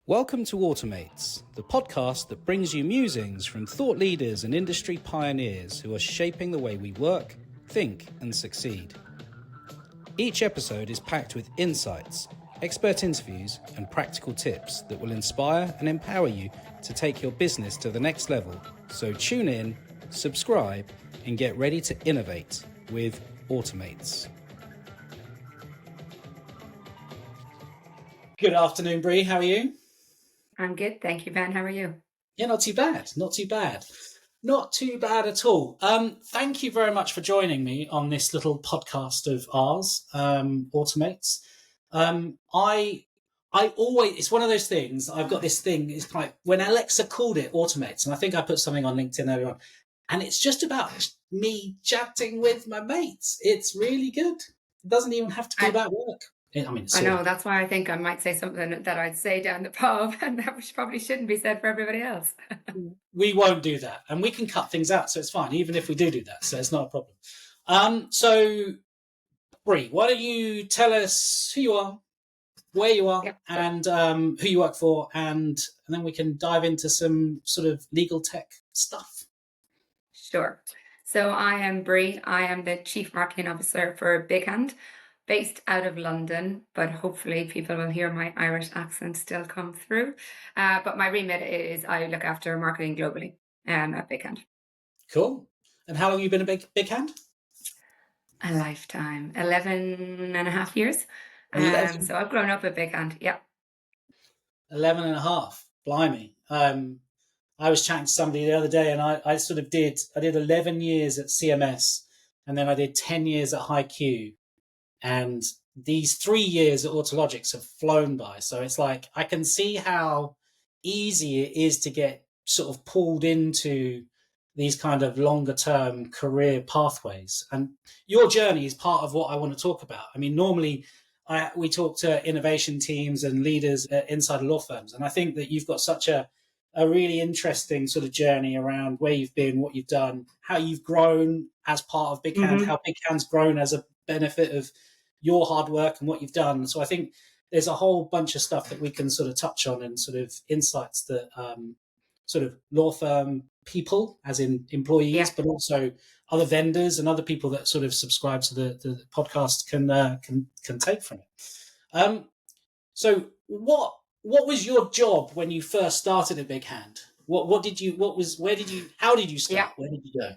Welcome to Automates, the podcast that brings you musings from thought leaders and industry pioneers who are shaping the way we work, think, and succeed. Each episode is packed with insights, expert interviews, and practical tips that will inspire and empower you to take your business to the next level. So tune in, subscribe, and get ready to innovate with Automates. Good afternoon, Bree. How are you? I'm good. Thank you, Ben. How are you? Yeah, not too bad. Not too bad. Not too bad at all. Thank you very much for joining me on this little podcast of ours, Automates. I always, it's one of those things, I've got this thing, it's like when Alexa called it Automates, and I think I put something on LinkedIn earlier on, and it's just about me chatting with my mates. It's really good. It doesn't even have to be about work. I know, that's why I think I might say something that I'd say down the pub, and that probably shouldn't be said for everybody else. We won't do that, and we can cut things out, so it's fine, even if we do that, so it's not a problem. So, Bree, why don't you tell us who you are, where you are, and who you work for, and then we can dive into some sort of legal tech stuff. Sure. So I am Bree. I am the Chief Marketing Officer for Bighand, based out of London, but hopefully people will hear my Irish accent still come through. But my remit is I look after marketing globally at Bighand. Cool. And how long have you been a Bighand? A lifetime, 11 and a half years. 11? So I've grown up at Bighand. Yeah. 11 and a half. Blimey. I was chatting to somebody the other day, and I did 11 years at CMS, and then I did 10 years at HiQ. And these 3 years at Autologics have flown by. So it's like, I can see how easy it is to get sort of pulled into these kind of longer term career pathways. And your journey is part of what I want to talk about. I mean, normally we talk to innovation teams and leaders inside law firms. And I think that you've got such a really interesting sort of journey around where you've been, what you've done, how you've grown as part of Bighand, how Bighand's grown as a benefit of your hard work and what you've done. So I think there's a whole bunch of stuff that we can sort of touch on, and sort of insights that sort of law firm people, as in employees, but also other vendors and other people that sort of subscribe to the podcast can take from it. So what was your job when you first started at Bighand? How did you start? Where did you go?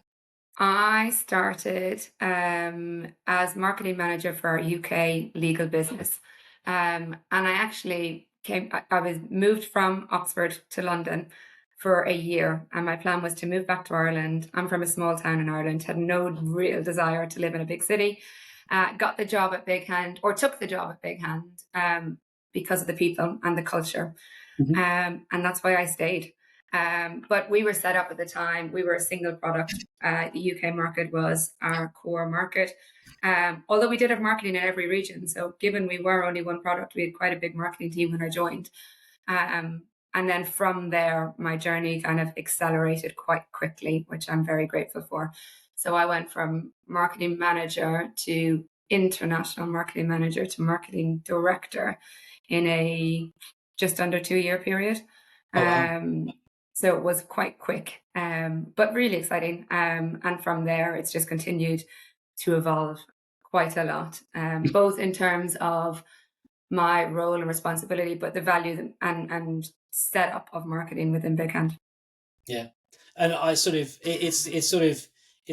I started as marketing manager for our UK legal business. And I actually I was moved from Oxford to London for a year. And my plan was to move back to Ireland. I'm from a small town in Ireland, had no real desire to live in a big city. Got the job at Bighand, or took the job at Bighand because of the people and the culture. And that's why I stayed. But we were set up at the time, we were a single product. The UK market was our core market. Although we did have marketing in every region. So given we were only one product, we had quite a big marketing team when I joined. And then from there, my journey kind of accelerated quite quickly, which I'm very grateful for. So I went from marketing manager to international marketing manager to marketing director in a just under 2-year period. So it was quite quick, but really exciting. And from there, it's just continued to evolve quite a lot, both in terms of my role and responsibility, but the value and setup of marketing within Bighand. Yeah, and it's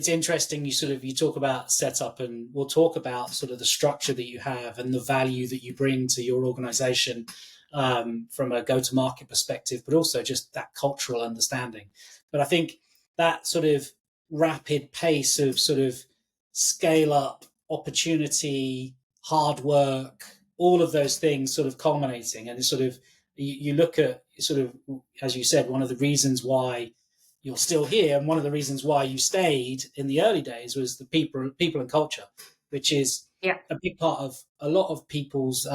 interesting. You talk about setup, and we'll talk about sort of the structure that you have and the value that you bring to your organization. From a go-to-market perspective, but also just that cultural understanding. But I think that sort of rapid pace of sort of scale up, opportunity, hard work, all of those things sort of culminating, and sort of you look at sort of, as you said, one of the reasons why you're still here, and one of the reasons why you stayed in the early days was the people and culture, which is a big part of a lot of people's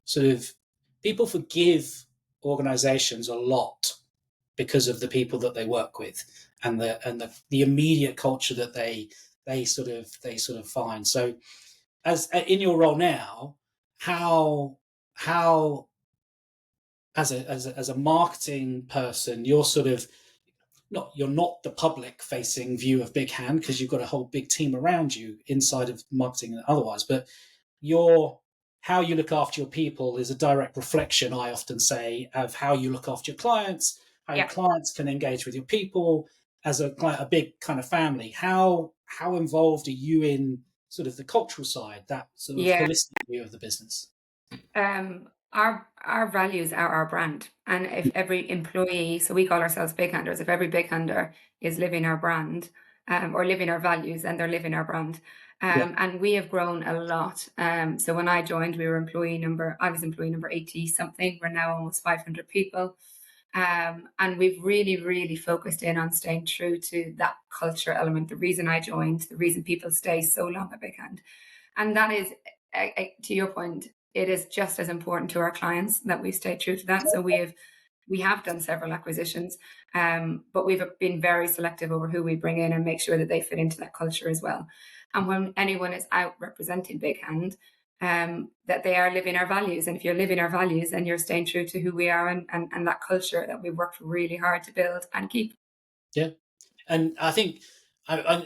sort of. People forgive organizations a lot because of the people that they work with, and the immediate culture that they sort of find. So, as in your role now, how as a marketing person, you're sort of you're not the public facing view of Big Hand because you've got a whole big team around you inside of marketing and otherwise, but your how you look after your people is a direct reflection, I often say, of how you look after your clients, how your Yeah. clients can engage with your people as a big kind of family. How involved are you in sort of the cultural side, that sort of Yeah. holistic view of the business? Our values are our brand, and if every employee, so we call ourselves big handers, if every big hander is living our brand, or living our values, then they're living our brand. Yeah, And we have grown a lot. So when I joined, I was employee number 80 something. We're now almost 500 people. And we've really, really focused in on staying true to that culture element. The reason I joined, the reason people stay so long at Big Hand. And that is, to your point, it is just as important to our clients that we stay true to that. So we have done several acquisitions, but we've been very selective over who we bring in and make sure that they fit into that culture as well. And when anyone is out representing Big Hand, that they are living our values. And if you're living our values, then you're staying true to who we are and that culture that we've worked really hard to build and keep. yeah. And I think I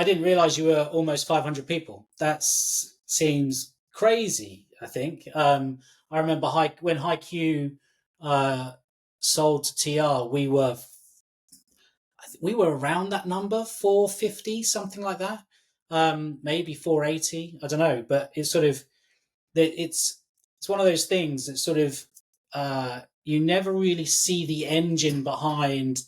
didn't realize you were almost 500 people. That seems crazy. I think I remember when HiQ uh, sold to TR, we were around that number, 450, something like that. Maybe 480. I don't know, but it's sort of it's one of those things that sort of you never really see the engine behind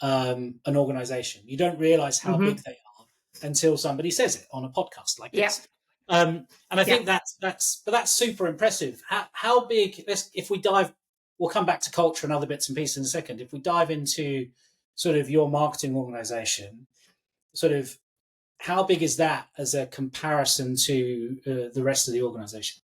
an organization. You don't realize how big Hmm. they are until somebody says it on a podcast like Yeah. this. And I Yeah. think that's super impressive. How big? If we dive, we'll come back to culture and other bits and pieces in a second. If we dive into sort of your marketing organization, sort of how big is that as a comparison to the rest of the organization?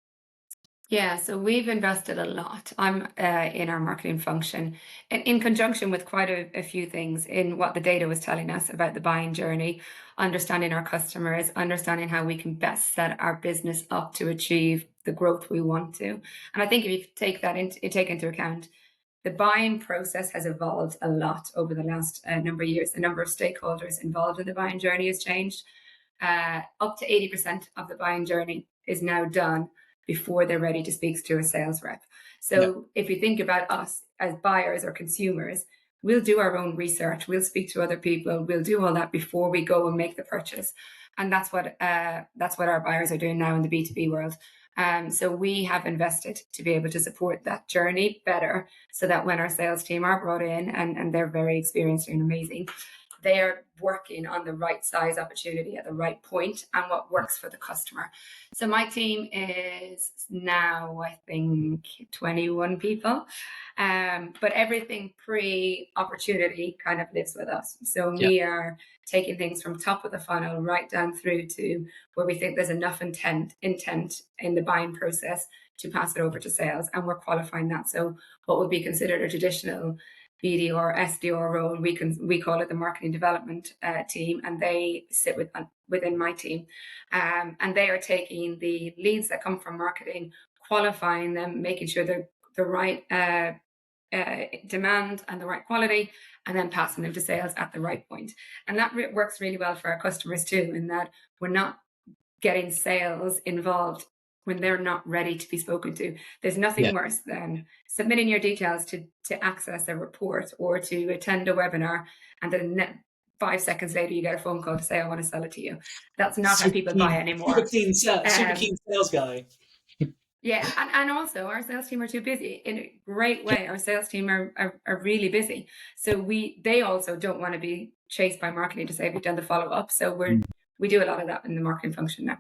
Yeah, so we've invested a lot. I'm in our marketing function in conjunction with quite a few things in what the data was telling us about the buying journey, understanding our customers, understanding how we can best set our business up to achieve the growth we want to. And I think if you take into account, the buying process has evolved a lot over the last number of years. The number of stakeholders involved in the buying journey has changed. Up to 80% of the buying journey is now done before they're ready to speak to a sales rep. Yeah, So if you think about us as buyers or consumers, we'll do our own research, we'll speak to other people, we'll do all that before we go and make the purchase. And that's what our buyers are doing now in the B2B world. So we have invested to be able to support that journey better so that when our sales team are brought in and they're very experienced and amazing, they are working on the right size opportunity at the right point and what works for the customer. So my team is now, I think, 21 people. But everything pre-opportunity kind of lives with us. So yeah, we are taking things from top of the funnel right down through to where we think there's enough intent in the buying process to pass it over to sales, and we're qualifying that. So what would be considered a traditional BD or SDR role, we call it the marketing development team, and they sit within my team, and they are taking the leads that come from marketing, qualifying them, making sure they're the right demand and the right quality, and then passing them to sales at the right point. And that works really well for our customers too, in that we're not getting sales involved when they're not ready to be spoken to. There's yeah. nothing worse than submitting your details to access a report or to attend a webinar, and then 5 seconds later you get a phone call to say, I want to sell it to you. That's not how people buy anymore. Super Um, keen sales guy. yeah, and also our sales team are too busy in a great way. Our sales team are really busy. So they also don't want to be chased by marketing to say we've done the follow up. So we do a lot of that in the marketing function now.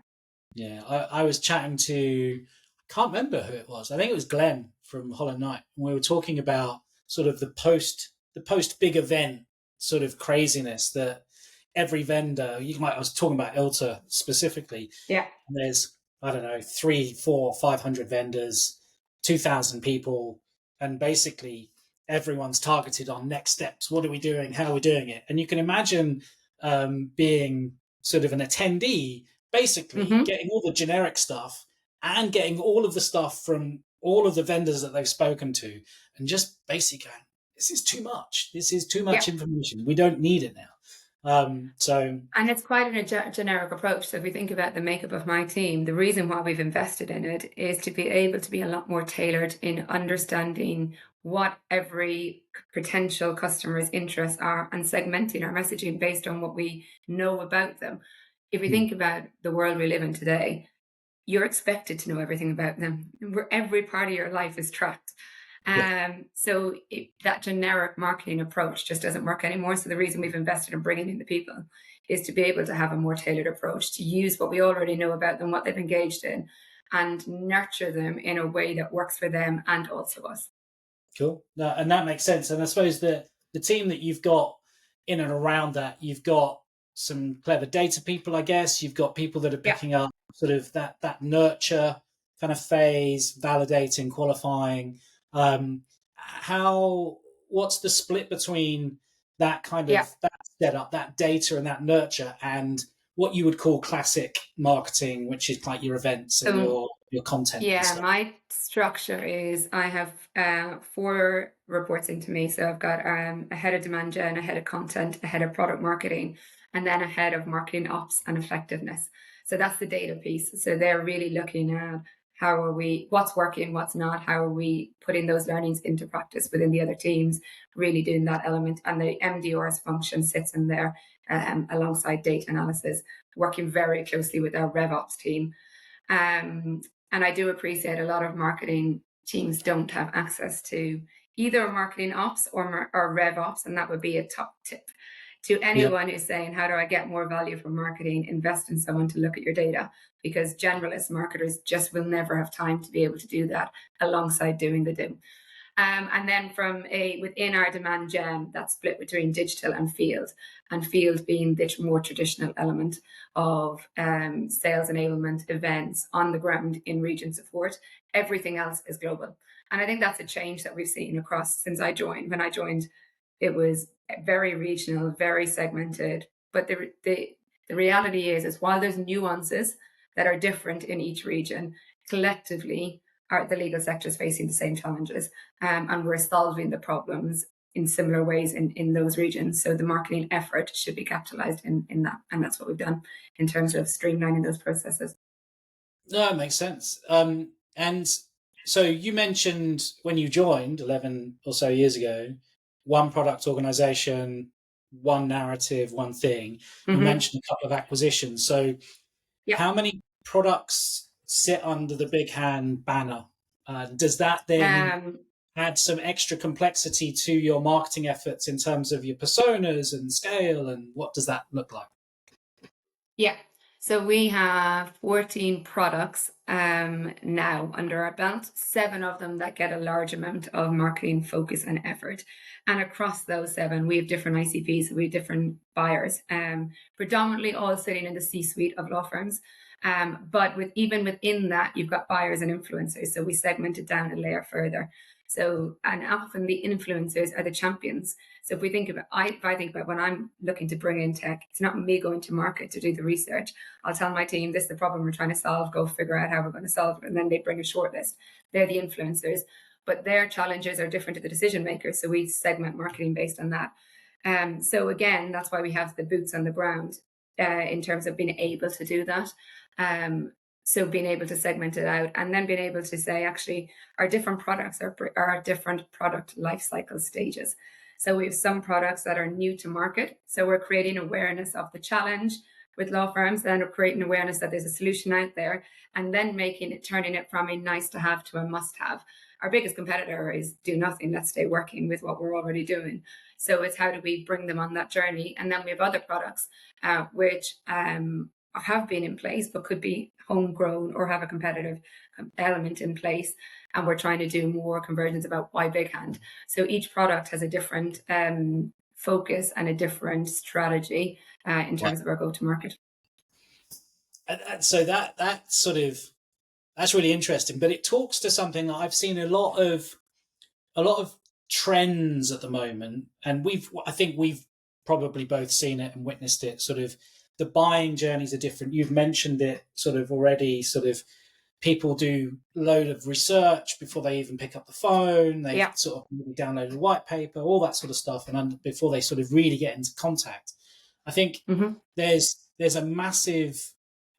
Yeah, I was chatting to, I can't remember who it was. I think it was Glenn from Hollow Knight. And we were talking about sort of the post big event sort of craziness that every vendor, I was talking about Ilta specifically, Yeah. and there's, I don't know, 3, 4, 500 vendors, 2,000 people, and basically everyone's targeted on next steps. What are we doing? How are we doing it? And you can imagine being sort of an attendee, basically Hmm. getting all the generic stuff and getting all of the stuff from all of the vendors that they've spoken to and just basically going, this is too much. This is too much information. We don't need it now. And it's quite a generic approach. So if we think about the makeup of my team, the reason why we've invested in it is to be able to be a lot more tailored in understanding what every potential customer's interests are and segmenting our messaging based on what we know about them. If we think about the world we live in today, you're expected to know everything about them. Every part of your life is tracked. So that generic marketing approach just doesn't work anymore. So the reason we've invested in bringing in the people is to be able to have a more tailored approach, to use what we already know about them, what they've engaged in, and nurture them in a way that works for them and also us. Cool. No, and that makes sense. And I suppose the team that you've got in and around that, you've got some clever data people, I guess. You've got people that are picking up sort of that nurture kind of phase, validating, qualifying. What's the split between that kind of that setup, that data and that nurture, and what you would call classic marketing, which is like your events and your content? Yeah, my structure is I have 4 reports into me. So I've got a head of demand gen, a head of content, a head of product marketing, and then a head of marketing ops and effectiveness. So that's the data piece. So they're really looking at what's working, what's not, how are we putting those learnings into practice within the other teams, really doing that element. And the MDR's function sits in there alongside data analysis, working very closely with our RevOps team. And I do appreciate a lot of marketing teams don't have access to either marketing ops or rev ops, and that would be a top tip to anyone who's saying, how do I get more value from marketing? Invest in someone to look at your data, because generalist marketers just will never have time to be able to do that alongside doing the do. And then within our demand gen, that's split between digital and field being the more traditional element of sales enablement events on the ground in region support. Everything else is global. And I think that's a change that we've seen across since I joined. When I joined, it was very regional, very segmented. But the reality is while there's nuances that are different in each region, collectively, the legal sector is facing the same challenges, and we're solving the problems in similar ways in those regions. So the marketing effort should be capitalized in that, and that's what we've done in terms of streamlining those processes. No, it makes sense. And so you mentioned when you joined 11 or so years ago, one product organization, one narrative, one thing. You mentioned a couple of acquisitions. So how many products sit under the Bighand banner? Does that then add some extra complexity to your marketing efforts in terms of your personas and scale, and what does that look like? Yeah. So we have 14 products now under our belt, 7 of them that get a large amount of marketing focus and effort. And across those 7, we have different ICPs, we have different buyers, predominantly all sitting in the C-suite of law firms. But even within that, you've got buyers and influencers. So we segment it down a layer further. So, and often the influencers are the champions. So if I think about when I'm looking to bring in tech, it's not me going to market to do the research. I'll tell my team, this is the problem we're trying to solve, go figure out how we're going to solve it. And then they bring a shortlist. They're the influencers, but their challenges are different to the decision makers. So we segment marketing based on that. So again, that's why we have the boots on the ground in terms of being able to do that. So being able to segment it out and then being able to say, actually, our different products are different product life cycle stages. So we have some products that are new to market. So we're creating awareness of the challenge with law firms, then we're creating awareness that there's a solution out there, and then turning it from a nice to have to a must have. Our biggest competitor is do nothing, let's stay working with what we're already doing. So it's how do we bring them on that journey? And then we have other products which have been in place, but could be homegrown or have a competitive element in place. And we're trying to do more conversions about why Bighand. So each product has a different focus and a different strategy in terms of our go-to-market. So that's really interesting, but it talks to something that I've seen a lot of trends at the moment, and I think we've probably both seen it and witnessed it. Sort of the buying journeys are different. You've mentioned it sort of already. Sort of people do a load of research before they even pick up the phone. They've Yeah. sort of maybe downloaded a white paper, all that sort of stuff, and before they sort of really get into contact. I think Hmm. there's a massive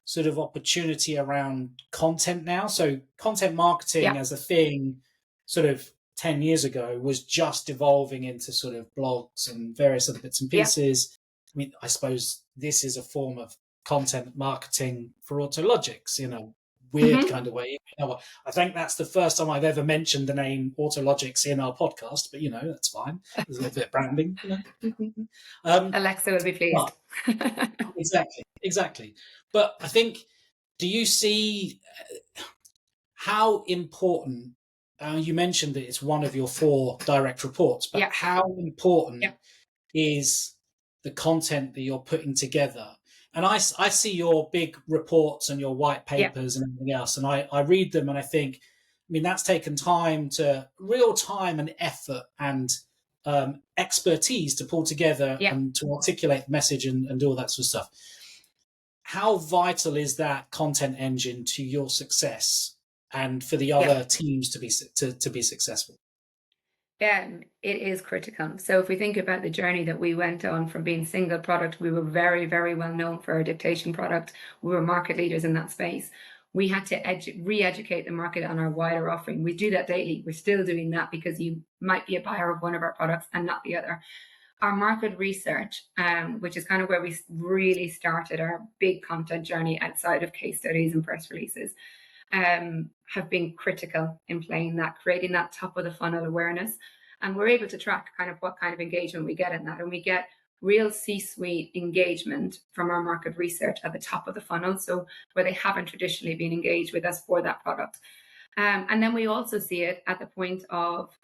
sort of opportunity around content now. So content marketing Yeah. as a thing, sort of 10 years ago, was just evolving into sort of blogs and various other bits and Yeah. pieces. I mean, I suppose this is a form of content marketing for Autologics in a weird Hmm. kind of way. I think that's the first time I've ever mentioned the name Autologics in our podcast, but that's fine. There's a little bit of branding. Alexa will be pleased. But exactly. But I think, do you see how important? You mentioned that it's one of your 4 direct reports, but Yeah. how Yeah. important is the content that you're putting together? And I see your big reports and your white Yeah. papers and everything else, and I read them and I think, I mean, that's taken real time and effort and expertise to pull together Yeah. and to articulate the message and do all that sort of stuff. How vital is that content engine to your success and for the Yeah. other teams to be successful? Yeah, it is critical. So if we think about the journey that we went on from being single product, we were very, very well known for our dictation product. We were market leaders in that space. We had to re-educate the market on our wider offering. We do that daily. We're still doing that because you might be a buyer of one of our products and not the other. Our market research, which is kind of where we really started our big content journey outside of case studies and press releases, have been critical in creating that top of the funnel awareness. And we're able to track kind of what kind of engagement we get in that. And we get real C-suite engagement from our market research at the top of the funnel. So where they haven't traditionally been engaged with us for that product. And then we also see it at the point of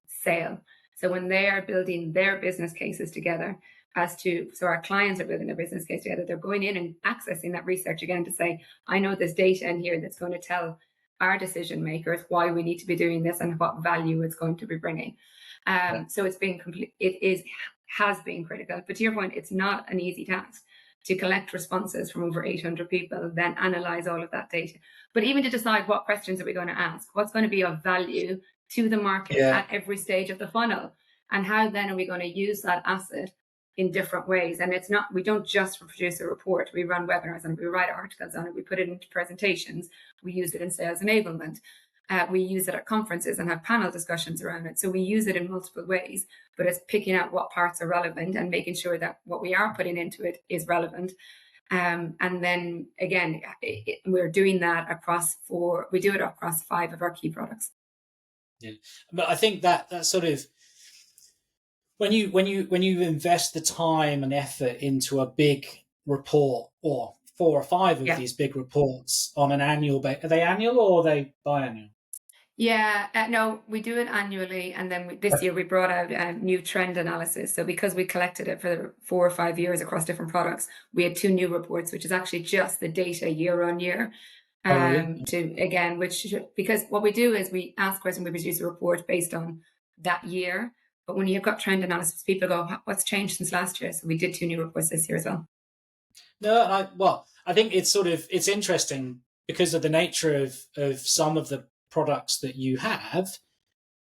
sale. So when they are building their business cases together, so our clients are building their business case together, they're going in and accessing that research again to say, I know there's data in here that's going to tell our decision makers why we need to be doing this and what value it's going to be bringing. Yeah. So it's been has been critical. But to your point, it's not an easy task to collect responses from over 800 people, then analyze all of that data. But even to decide what questions are we going to ask, what's going to be of value to the market Yeah. at every stage of the funnel, and how then are we going to use that asset in different ways. And it's not, we don't just produce a report, we run webinars and we write articles on it, we put it into presentations, we use it in sales enablement. We use it at conferences and have panel discussions around it. So we use it in multiple ways, but it's picking out what parts are relevant and making sure that what we are putting into it is relevant. And then again, we're doing that we do it across 5 of our key products. Yeah. But I think that sort of, when you invest the time and effort into a big report, or 4 or 5 of Yeah. these big reports on an annual basis, are they annual or are they biannual? Yeah, no, we do it annually, and then this year we brought out a new trend analysis. So because we collected it for 4 or 5 years across different products, we had 2 new reports, which is actually just the data year on year. Oh, really? Because what we do is we ask questions, we produce a report based on that year. But when you've got trend analysis, people go, what's changed since last year? So we did 2 new reports this year as well. No, I think it's interesting because of the nature of some of the products that you have,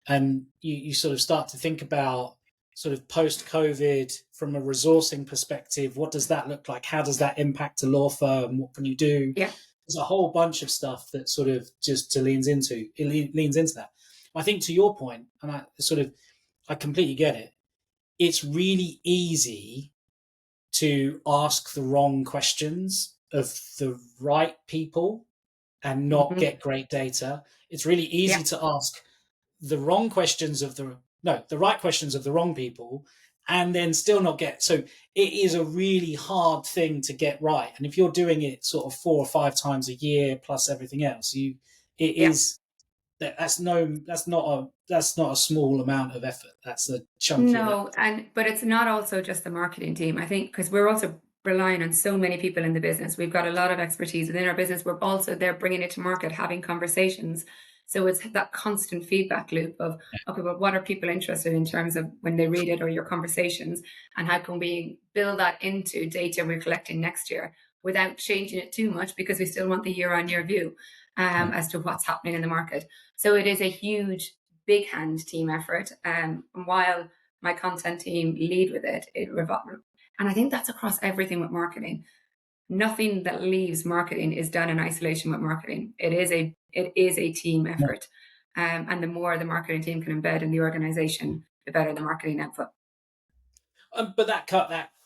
and you sort of start to think about sort of post-COVID from a resourcing perspective. What does that look like? How does that impact a law firm? What can you do? Yeah. There's a whole bunch of stuff that sort of just leans into that. I think, to your point, and I completely get it. It's really easy to ask the wrong questions of the right people and not Mm-hmm. get great data. It's really easy Yeah. to ask the wrong questions of the right questions of the wrong people and then still not get. So it is a really hard thing to get right. And if you're doing it sort of 4 or 5 times a year plus everything else, Yeah. that's not a small amount of effort. That's a chunky amount. No, but it's not also just the marketing team. I think because we're also relying on so many people in the business. We've got a lot of expertise within our business. We're also there bringing it to market, having conversations. So it's that constant feedback loop of, okay, well, what are people interested in terms of when they read it or your conversations, and how can we build that into data we're collecting next year without changing it too much, because we still want the year-on-year view. as to what's happening in the market. So it is a huge big hand team effort. And while my content team lead with it, and I think that's across everything with marketing. Nothing that leaves marketing is done in isolation with marketing. It is a team effort. And the more the marketing team can embed in the organization, the better the marketing output. But that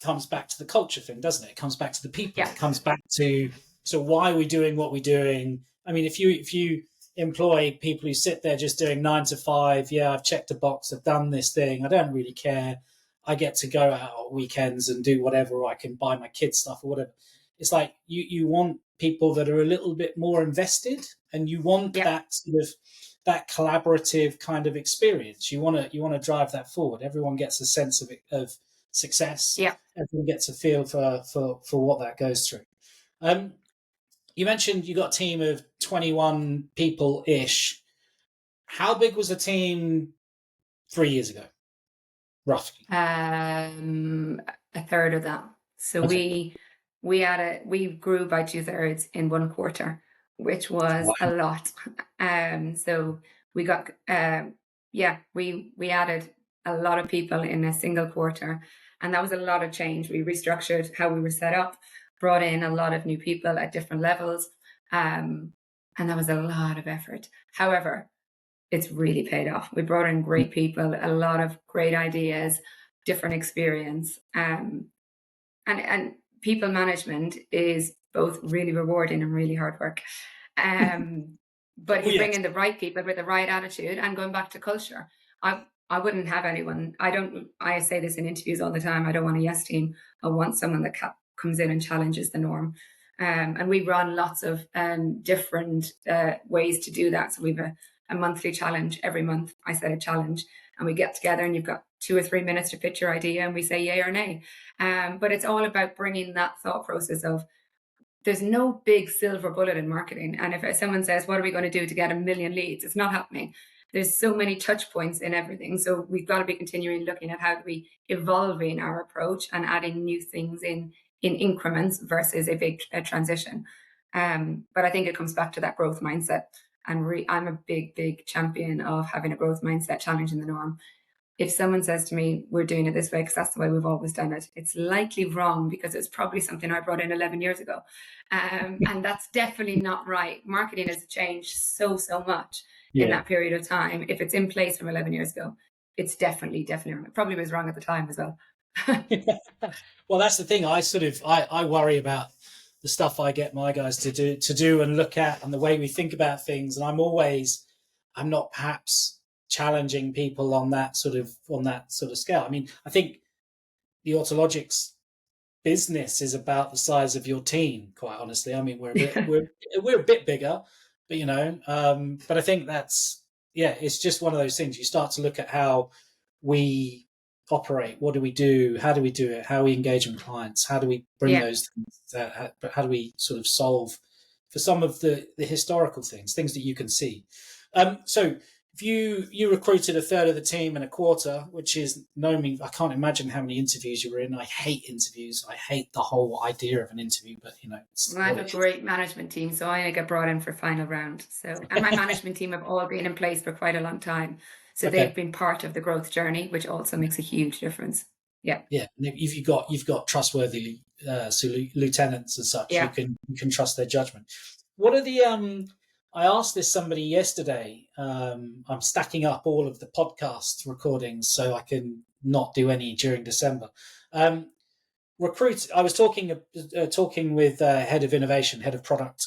comes back to the culture thing, doesn't it? It comes back to the people. Yeah. It comes back to, so why are we doing what we're doing? I mean, if you employ people who sit there just doing 9 to 5, yeah, I've checked a box, I've done this thing, I don't really care. I get to go out on weekends and do whatever, or I can buy my kids stuff or whatever. It's like you want people that are a little bit more invested, and you want Yeah. that sort of that collaborative kind of experience. You want to drive that forward. Everyone gets a sense of success. Yeah. Everyone gets a feel for what that goes through. You mentioned you got a team of 21 people ish. How big was the team 3 years ago, roughly? A third of that. So Okay. we grew by 2/3 in 1 quarter, which was a Wow. lot. So we got we added a lot of people in a single quarter, and that was a lot of change. We restructured how we were set up, brought in a lot of new people at different levels, and that was a lot of effort. However, it's really paid off. We brought in great people, a lot of great ideas, different experience. And people management is both really rewarding and really hard work. But if Oh you bring yes. in the right people with the right attitude, and going back to culture, I wouldn't have anyone. I say this in interviews all the time. I don't want a yes team. I want someone that comes in and challenges the norm. And we run lots of different ways to do that. So we've a monthly challenge every month. I set a challenge, and we get together, and you've got 2 or 3 minutes to pitch your idea, and we say yay or nay. But it's all about bringing that thought process of, there's no big silver bullet in marketing. And if someone says, what are we going to do to get 1 million leads? It's not happening. There's so many touch points in everything. So we've got to be continuing looking at how do we evolving our approach and adding new things in increments versus a big transition. But I think it comes back to that growth mindset. And I'm a big champion of having a growth mindset, challenging the norm. If someone says to me, we're doing it this way because that's the way we've always done it, it's likely wrong, because it's probably something I brought in 11 years ago. And that's definitely not right. Marketing has changed so much in Yeah. that period of time. If it's in place from 11 years ago, it's definitely wrong. It probably was wrong at the time as well. Well, that's the thing. I worry about the stuff I get my guys to do and look at, and the way we think about things. And I'm not perhaps challenging people on that sort of scale. I mean, I think the Autologics business is about the size of your team. Quite honestly, I mean, we're a bit bigger, but but I think it's just one of those things. You start to look at how we operate. What do we do? How do we do it? How we engage with clients? How do we bring Yeah. those things? How do we sort of solve for some of the historical things that you can see? So if you recruited a third of the team in a quarter, which is I can't imagine how many interviews you were in. I hate interviews. I hate the whole idea of an interview, but it's Well, I what have a it is. great management team, so I only get brought in for final round. So, and my management team have all been in place for quite a long time, so they've Okay. been part of the growth journey, which also makes a huge difference. Yeah. Yeah, and if you've got trustworthy lieutenants and such, you Yeah. can trust their judgment. What are the I asked this somebody yesterday. I'm stacking up all of the podcast recordings so I can not do any during December. Um, I was talking with head of innovation, head of product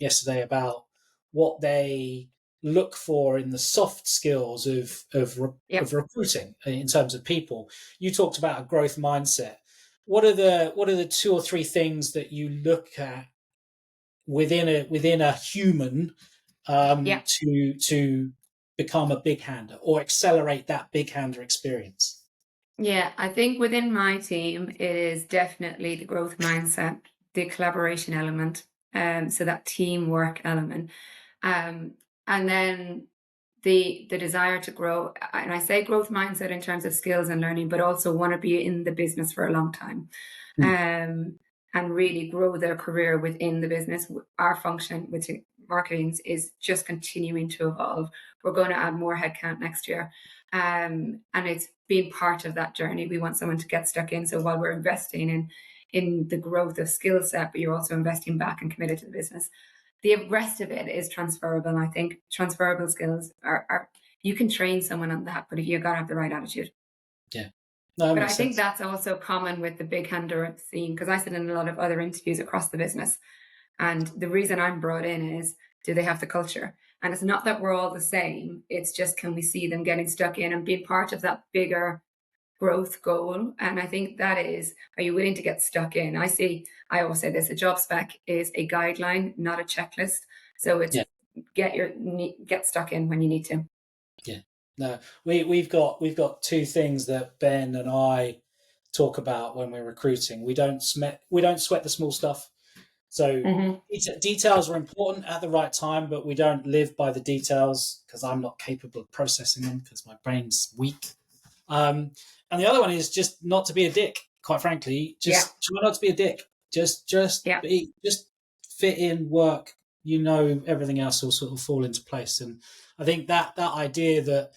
yesterday about what they look for in the soft skills Yeah. of recruiting in terms of people. You talked about a growth mindset. What are the 2 or 3 things that you look at within a human Yeah. to become a big hander or accelerate that big hander experience? Yeah. I think within my team, it is definitely the growth mindset, the collaboration element, so that teamwork element, um, and then the desire to grow. And I say growth mindset in terms of skills and learning, but also want to be in the business for a long time, Hmm. um, and really grow their career within the business, our function, which marketing is just continuing to evolve. We're going to add more headcount next year. And it's been part of that journey. We want someone to get stuck in. So while we're investing in the growth of skill set, but you're also investing back and committed to the business. The rest of it is transferable. And I think transferable skills are you can train someone on that, but you got to have the right attitude. Yeah. No, that But makes I think sense. that's also common with the Bighand scene, because I sit in a lot of other interviews across the business. And the reason I'm brought in is, do they have the culture? And it's not that we're all the same. It's just, can we see them getting stuck in and being part of that bigger growth goal? And I think that is, are you willing to get stuck in? I always say this, a job spec is a guideline, not a checklist. So it's Yeah. get stuck in when you need to. Yeah. No, we've got two things that Ben and I talk about when we're recruiting. We don't sweat the small stuff. So Mm-hmm. details are important at the right time, but we don't live by the details because I'm not capable of processing them because my brain's weak. And the other one is just not to be a dick. Quite frankly, Yeah. just try not to be a dick. Just Yeah. just fit in, work. Everything else will sort of fall into place. And I think that idea that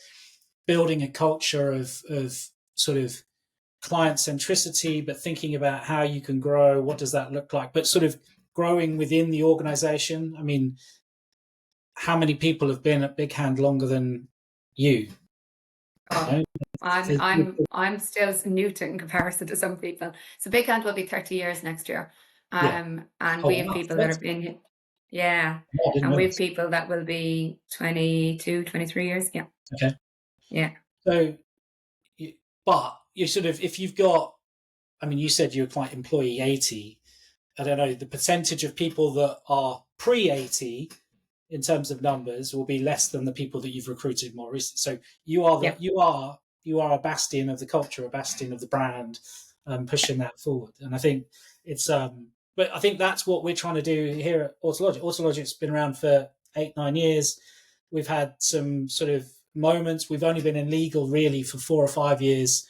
building a culture of sort of client centricity, but thinking about how you can grow, what does that look like, but sort of growing within the organization. I mean, how many people have been at Bighand longer than you? Oh, You I'm still new to in comparison to some people. So Bighand will be 30 years next year. Yeah. And Oh, we have wow. people that have been, yeah. I didn't And we have realize. people that will be 22, 23 years. Yeah. Okay. Yeah. So, but you sort of, if you've got, I mean, you said you're quite employee 80. I don't know, the percentage of people that are pre 80 in terms of numbers will be less than the people that you've recruited more recently. So Yeah. you are a bastion of the culture, a bastion of the brand, pushing that forward. And I think it's but I think that's what we're trying to do here at Autologic. Autologic's been around for 8-9 years. We've had some sort of moments. We've only been in legal really for 4 or 5 years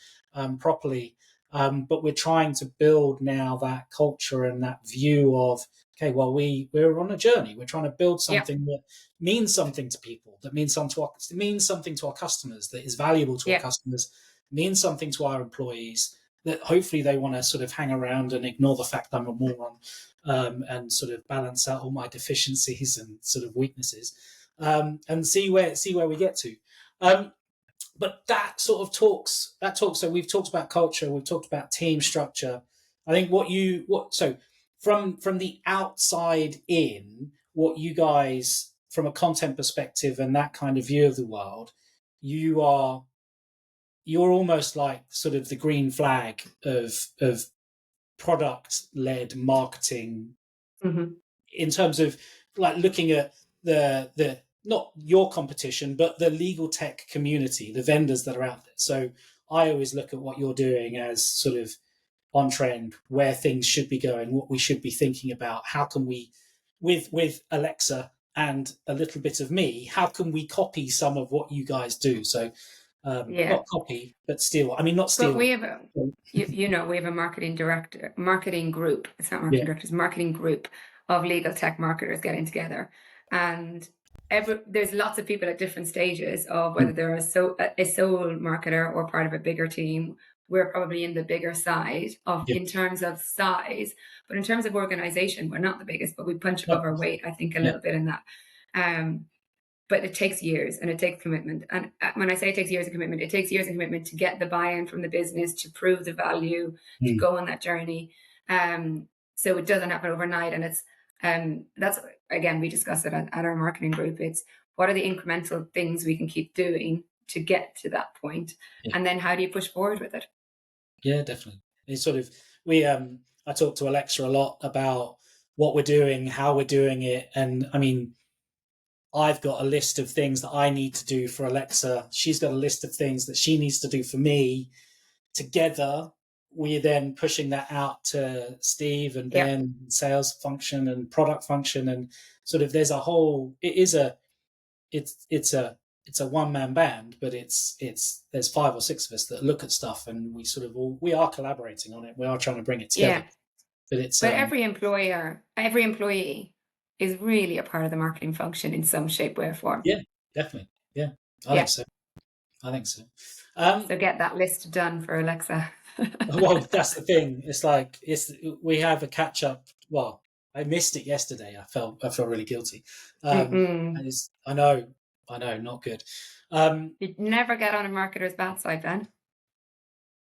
properly. But we're trying to build now that culture and that view of, okay, well, we're on a journey. We're trying to build Yeah. something that means something to people, that means something to our customers, that is valuable to our Yeah. customers, means something to our employees, that hopefully they want to sort of hang around and ignore the fact I'm a moron, and sort of balance out all my deficiencies and sort of weaknesses, and see where we get to. But that sort of talks so we've talked about culture, we've talked about team structure. I think so from the outside in, what you guys, from a content perspective and that kind of view of the world, you're almost like sort of the green flag of product led marketing, Mm-hmm. in terms of like looking at the not your competition, but the legal tech community, the vendors that are out there. So I always look at what you're doing as sort of on trend, where things should be going, what we should be thinking about. How can we, with Alexa and a little bit of me, how can we copy some of what you guys do? So Yeah. not copy, but steal. I mean, not But we steal. have we have a marketing group. It's not marketing Yeah, directors, marketing group of legal tech marketers getting together. And there's lots of people at different stages of whether they're a sole marketer or part of a bigger team. We're probably in the bigger side of yeah, in terms of size, but in terms of organization, we're not the biggest, but we punch above our weight, I think, a yeah, little bit in that. Um, but it takes years and it takes commitment. And when I say it takes years of commitment, it takes years of commitment to get the buy-in from the business, to prove the value, to mm, go on that journey. So it doesn't happen overnight. And that's, again, we discussed it at our marketing group. It's what are the incremental things we can keep doing to get to that point? yeah. And then how do you push forward with it? Yeah, definitely. It's sort of I talk to Alexa a lot about what we're doing, how we're doing it, and I mean, I've got a list of things that I need to do for Alexa. She's got a list of things that she needs to do for me. Together, we're then pushing that out to Steve and Yeah. Ben, sales function and product function, and sort of there's a whole. It's a one man band, but it's there's 5 or 6 of us that look at stuff, and we are collaborating on it. We are trying to bring it together, Yeah. but it's But every employee is really a part of the marketing function in some shape, way, or form. Yeah, definitely. Yeah, I think Yeah. so. I think so. So get that list done for Alexa. Well, that's the thing. It's like we have a catch up. Well, I missed it yesterday. I felt really guilty. Mm-mm. And I know, not good. You'd never get on a marketer's bad side, Ben.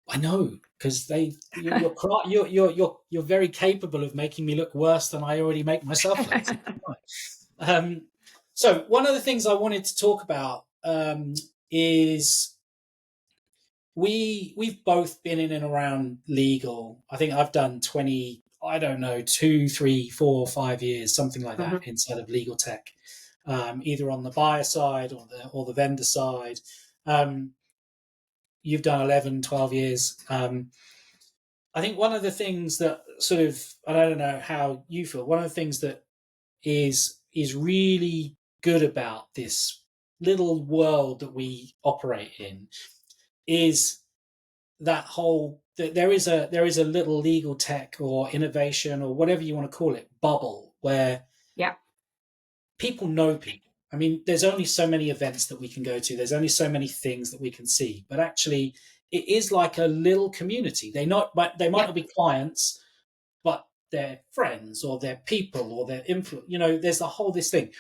I know because you're very capable of making me look worse than I already make myself look. So, um, so one of the things I wanted to talk about is we've both been in and around legal. I think I've done 20, I don't know, 2, 3, 4, 5 years, something like that, Mhm. inside of legal tech, either on the buyer side or the vendor side. Um, you've done 11, 12 years. I think one of the things that sort of, I don't know how you feel, one of the things that is really good about this little world that we operate in is that whole there is a little legal tech or innovation or whatever you want to call it bubble where Yeah. people know people. I mean, there's only so many events that we can go to. There's only so many things that we can see. But actually, it is like a little community. They might Yeah. not be clients, but they're friends or they're people or they're influence. There's the whole this thing.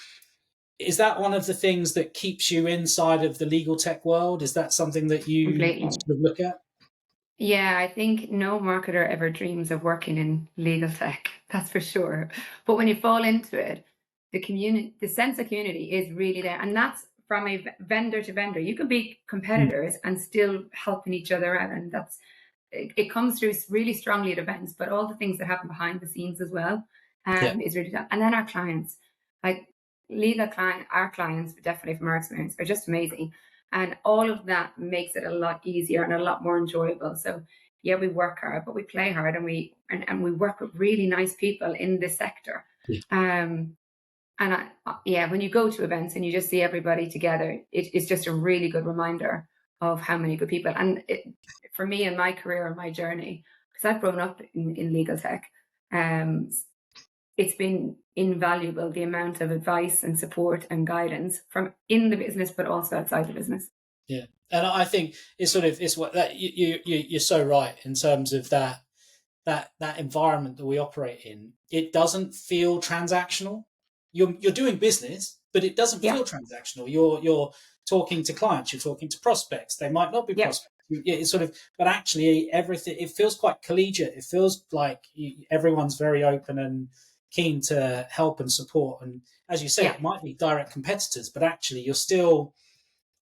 Is that one of the things that keeps you inside of the legal tech world? Is that something that you Completely. sort of look at? Yeah, I think no marketer ever dreams of working in legal tech, that's for sure. But when you fall into it, the sense of community is really there. And that's from a vendor to vendor. You can be Mm, competitors and still helping each other out. And it comes through really strongly at events, but all the things that happen behind the scenes as well, yeah, is really done. And then our clients, like our clients, definitely from our experience, are just amazing. And all of that makes it a lot easier and a lot more enjoyable. So yeah, we work hard, but we play hard, and we work with really nice people in this sector. yeah, Um, and yeah, when you go to events and you just see everybody together, it's just a really good reminder of how many good people. And for me in my career and my journey, because I've grown up in legal tech, um, it's been invaluable, the amount of advice and support and guidance from in the business, but also outside the business. yeah. And I think it's what that you're so right in terms of that environment that we operate in. It doesn't feel transactional. You're doing business, but it doesn't Yeah, feel transactional. You're talking to clients, you're talking to prospects. They might not be yeah, prospects. It's sort of, but actually, everything it feels quite collegiate. It feels like everyone's very open and keen to help and support. And as you say, yeah, it might be direct competitors, but actually, you're still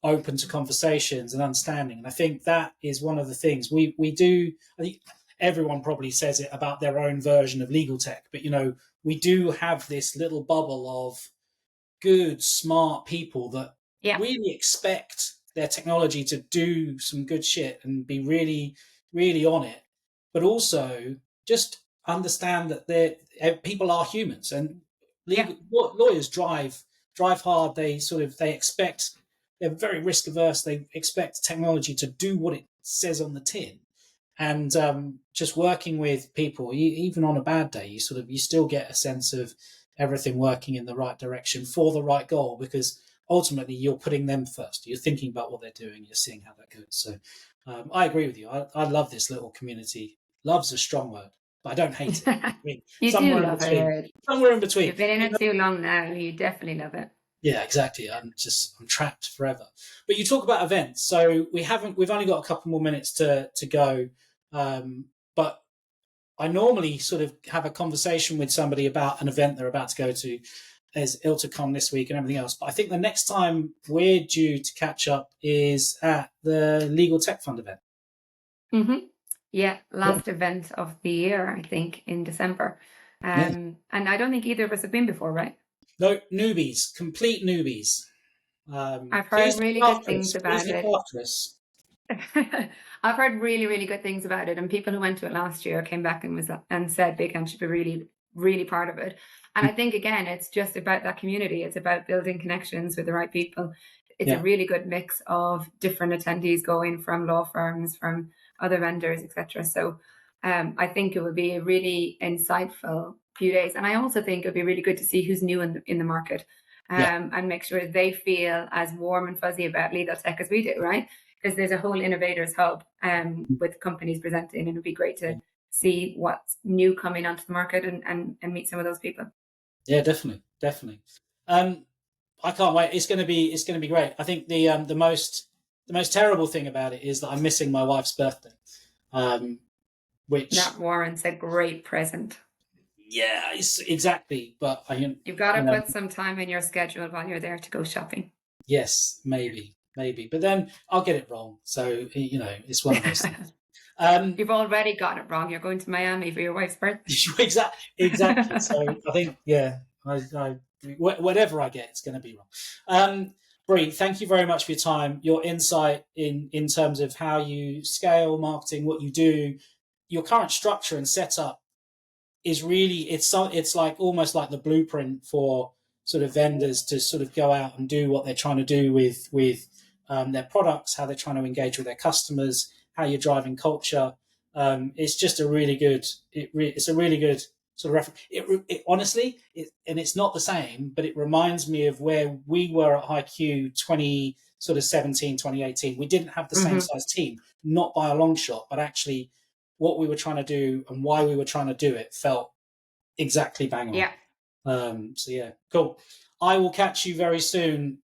open to conversations and understanding. And I think that is one of the things we do. I think everyone probably says it about their own version of legal tech, but we do have this little bubble of good, smart people that yeah, really expect their technology to do some good shit and be really, really on it, but also just understand that people are humans and yeah, legal lawyers drive hard. They expect they're very risk averse. They expect technology to do what it says on the tin, and just working with people, even on a bad day, you still get a sense of everything working in the right direction for the right goal because ultimately you're putting them first. You're thinking about what they're doing. You're seeing how that goes. So I agree with you. I love this little community. Love's a strong word, but I don't hate it. I mean, you do somewhere in love between. it. Somewhere in between. You've been in it too long now. You definitely love it. Yeah, exactly. I'm trapped forever. But you talk about events, so we've only got a couple more minutes to go. But I normally sort of have a conversation with somebody about an event they're about to go to. There's ILTACON this week and everything else. But I think the next time we're due to catch up is at the Legal Tech Fund event. Hmm. Yeah, Yeah. last event of the year, I think, in December. Yeah. And I don't think either of us have been before, right? No, newbies, complete newbies. I've Please heard really look good after things us. Please about look it. after us. I've heard really, really good things about it, and people who went to it last year came back and said Bighand should be really, really part of it. And I think again, it's just about that community. It's about building connections with the right people. It's a Yeah. really good mix of different attendees going from law firms, from other vendors, etc. So I think it would be a really insightful few days. And I also think it would be really good to see who's new in the market, Yeah. and make sure they feel as warm and fuzzy about legal tech as we do, right? Because there's a whole innovators hub with companies presenting, and it'd be great to see what's new coming onto the market and meet some of those people. Yeah, definitely, definitely. I can't wait. It's going to be great. I think the most terrible thing about it is that I'm missing my wife's birthday, which That warrants a great present. yeah, it's exactly. But You've got to put some time in your schedule while you're there to go shopping. yes, maybe, but then I'll get it wrong. So it's one of those things. You've already got it wrong. You're going to Miami for your wife's birthday. Exactly. So I think, yeah, whatever I get, it's going to be wrong. Bree, thank you very much for your time, your insight in terms of how you scale marketing, what you do, your current structure and setup is really it's like almost like the blueprint for sort of vendors to sort of go out and do what they're trying to do with their products, how they're trying to engage with their customers, how you're driving culture. It's just a really good. It's a really good sort of reference. It honestly, and it's not the same, but it reminds me of where we were at HiQ 2017, 2018. We didn't have the same size team, not by a long shot, but actually what we were trying to do and why we were trying to do it felt exactly bang on. Yeah. So yeah, cool. I will catch you very soon.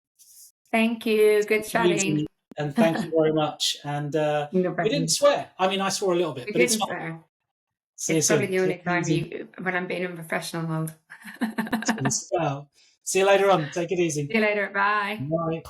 Thank you. Good chatting. And thank you very much. And No we didn't problem. swear. I mean, I swore a little bit, We but it's didn't fine. swear. See you It's probably soon. the only Take it time easy. when I'm being in professional mode. Well, see you later on. Take it easy. See you later. Bye. Bye.